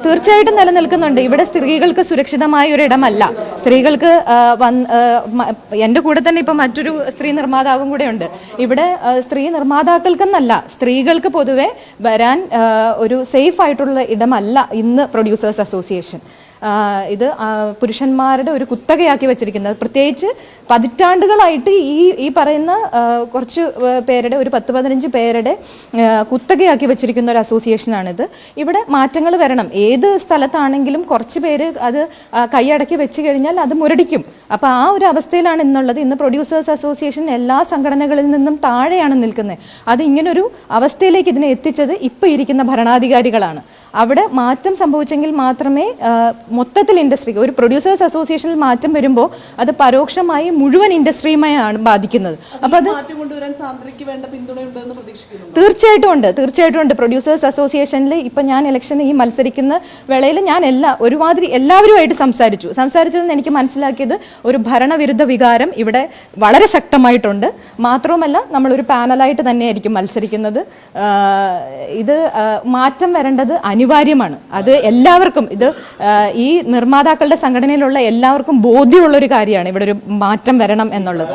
തീർച്ചയായിട്ടും നിലനിൽക്കുന്നുണ്ട്. ഇവിടെ സ്ത്രീകൾക്ക് സുരക്ഷിതമായ ഒരു ഇടമല്ല. സ്ത്രീകൾക്ക് എൻ്റെ കൂടെ തന്നെ ഇപ്പം മറ്റൊരു സ്ത്രീ നിർമ്മാതാവും കൂടെ ഉണ്ട്. ഇവിടെ സ്ത്രീ നിർമ്മാതാക്കൾക്കെന്നല്ല, സ്ത്രീകൾക്ക് പൊതുവെ വരാൻ ഒരു സേഫ് ആയിട്ടുള്ള ഇടമല്ല ഇന്ന് പ്രൊഡ്യൂസേഴ്സ് അസോസിയേഷൻ. ഇത് പുരുഷന്മാരുടെ ഒരു കുത്തകയാക്കി വെച്ചിരിക്കുന്നത്. പ്രത്യേകിച്ച് പതിറ്റാണ്ടുകളായിട്ട് ഈ പറയുന്ന കുറച്ച് പേരുടെ, ഒരു 10-15 പേരുടെ കുത്തകയാക്കി വെച്ചിരിക്കുന്ന ഒരു അസോസിയേഷനാണിത്. ഇവിടെ മാറ്റങ്ങൾ വരണം. ഏത് സ്ഥലത്താണെങ്കിലും കുറച്ച് പേര് അത് കൈയടക്കി വെച്ച് കഴിഞ്ഞാൽ അത് മുരടിക്കും. അപ്പോൾ ആ ഒരു അവസ്ഥയിലാണ് ഇന്നുള്ളത്. ഇന്ന് പ്രൊഡ്യൂസേഴ്സ് അസോസിയേഷൻ എല്ലാ സംഘടനകളിൽ നിന്നും താഴെയാണ് നിൽക്കുന്നത്. അത് ഇങ്ങനൊരു അവസ്ഥയിലേക്ക് ഇതിനെ എത്തിച്ചത് ഇപ്പോൾ ഇരിക്കുന്ന ഭരണാധികാരികളാണ്. അവിടെ മാറ്റം സംഭവിച്ചെങ്കിൽ മാത്രമേ മൊത്തത്തിൽ ഇൻഡസ്ട്രി, ഒരു പ്രൊഡ്യൂസേഴ്സ് അസോസിയേഷനിൽ മാറ്റം വരുമ്പോൾ അത് പരോക്ഷമായി മുഴുവൻ ഇൻഡസ്ട്രിയുമായാണ് ബാധിക്കുന്നത്. അപ്പോൾ അത് തീർച്ചയായിട്ടും ഉണ്ട്. പ്രൊഡ്യൂസേഴ്സ് അസോസിയേഷനിൽ ഇപ്പം ഞാൻ ഇലക്ഷന് ഈ മത്സരിക്കുന്ന വേളയിൽ ഞാൻ എല്ലാവരുമായിട്ട് സംസാരിച്ചതെന്ന് എനിക്ക് മനസ്സിലാക്കിയത് ഒരു ഭരണവിരുദ്ധ വികാരം ഇവിടെ വളരെ ശക്തമായിട്ടുണ്ട്. മാത്രവുമല്ല, നമ്മളൊരു പാനലായിട്ട് തന്നെയായിരിക്കും മത്സരിക്കുന്നത്. ഇത് മാറ്റം വരേണ്ടത് അനിവാര്യമാണ്. അത് എല്ലാവർക്കും, ഇത് ഈ നിർമ്മാതാക്കളുടെ സംഘടനയിലുള്ള എല്ലാവർക്കും ബോധ്യമുള്ളൊരു കാര്യമാണ് ഇവിടെ ഒരു മാറ്റം വരണം എന്നുള്ളത്.